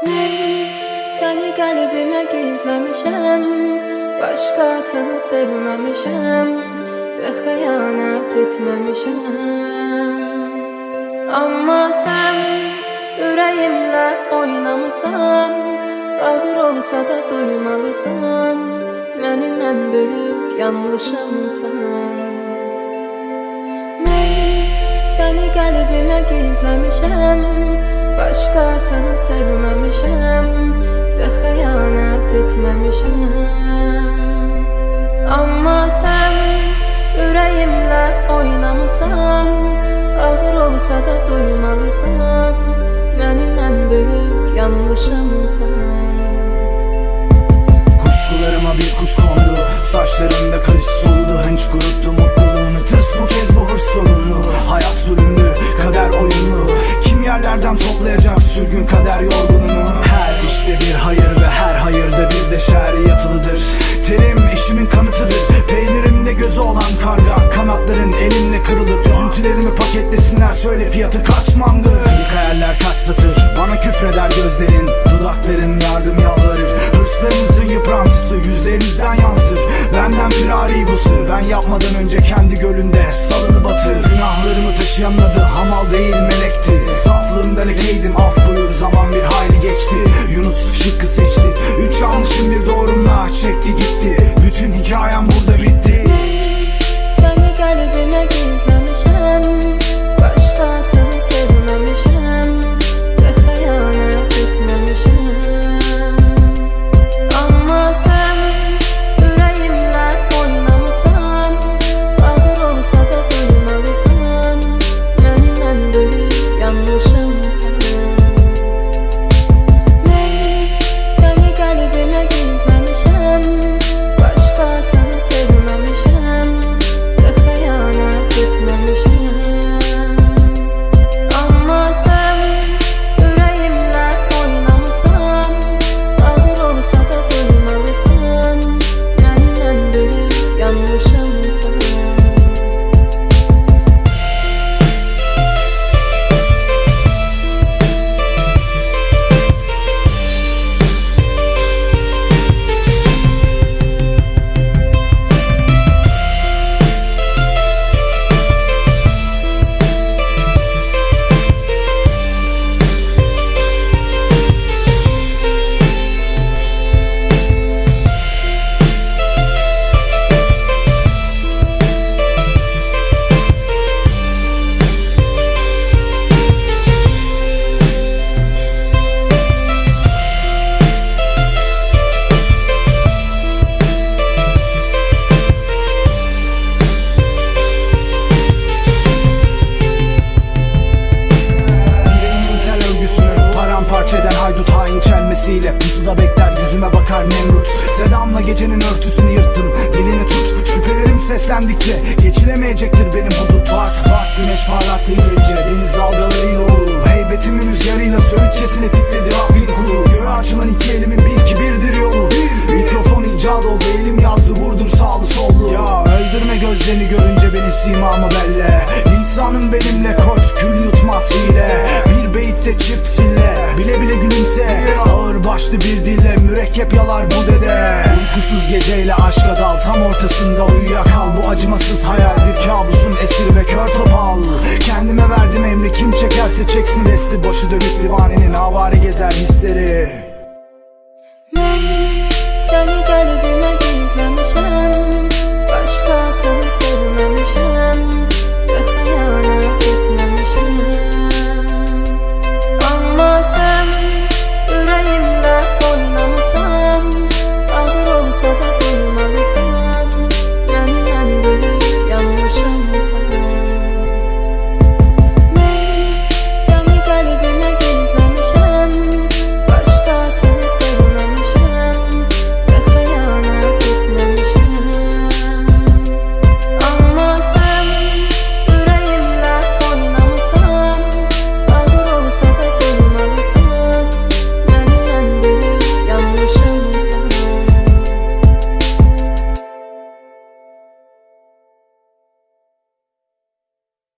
Səni qəlbimə gizləmişəm, başqasını sevməmişəm və xəyanət etməmişəm. Amma sən ürəyimlə oynamısan, ağır olsa da duymalısan, mənim ən böyük yanlışımsan. Səni qəlbimə gizləmişəm, başqasını sevməmişəm və xəyanət etməmişəm. Amma sən ürəyimlə oynamısan, ağır olsa da duymalısan, mənim ən böyük yanlışımsan. Kuşkularıma bir kuş kondu, saçlarımda kış soludu, hınç kuruttu mutluluğunu. Tırs bu kez bu hırs sorunlu, hayat zulümlü, kader oyunlu. Kim yerlerden toplayacak sürgün kader yorgununu? Her işte bir hayır ve her hayırda bir de şer yatılıdır. Terim eşimin kanıtıdır, peynirimde gözü olan karga, kanatların elimle kırılır. Üzüntülerimi paketlesinler, söyle fiyatı kaç mandır? İlk hayaller kaç satır, bana küfreder gözlerin, dudakların yardım yalvarır. Hırslarınızın yıprantısı yüzlerinizden yansır. Benden firari bu sır, ben yapmadan önce kendi gölünde salını batır. Günahlarımı taşıyan adı hamal değil melekti. Saflığımdan ekeydim, af buyur, zaman bir hayli geçti. Yunus şıkkı seçti, 3 yanlışım bir doğrumla çekti gitti. Bütün hikayem burada bitti. Səni qəlbimə gizləmişəm, başqasını sevməmişəm və xəyanət etməmişəm. Amma sən ürəyimlə oynamısan, ağır olsa da duymalısan, mənim ən böyük yanlışımsan. Səni qəlbimə gizləmişəm, başqasını sevməmişəm və xəyanət etməmişəm. Amma sən ürəyimlə oynamısan, ağır olsa da duymalısan, mənim ən böyük yanlışımsan. Paramparça eden haydut hain çelmesiyle pusuda bekler, yüzüme bakar Nemrut. Sedamla gecenin örtüsünü yırttım, dilini tut. Şüphelerim seslendikçe geçilemeyecektir benim hudut. Bak bak güneş parlaklığıyla yüce, deniz dalgalarıyla ulu. Heybetimin rüzgarıyla söğütçesine titredi Rabbin kulu. Göğe açılan iki elimin bil ki birdir yolu. Mikrofon icat oldu, elim yazdı, vurdum sağlı sollu. Ya öldürme gözlerini görünce beni, simamı belle. Lisanım benimle koç, kül yutmaz hile. Bir beyitte çift sille, bile bile gülümse. Ağır başlı bir dille mürekkep yalar bu dede. Uykusuz geceyle aşka dal, tam ortasında uyuyakal. Bu acımasız hayal bir kabusun esiri ve kör topal. Kendime verdim emri, kim çekerse çeksin resti. Başı dönük divaninin avare gezer hisleri.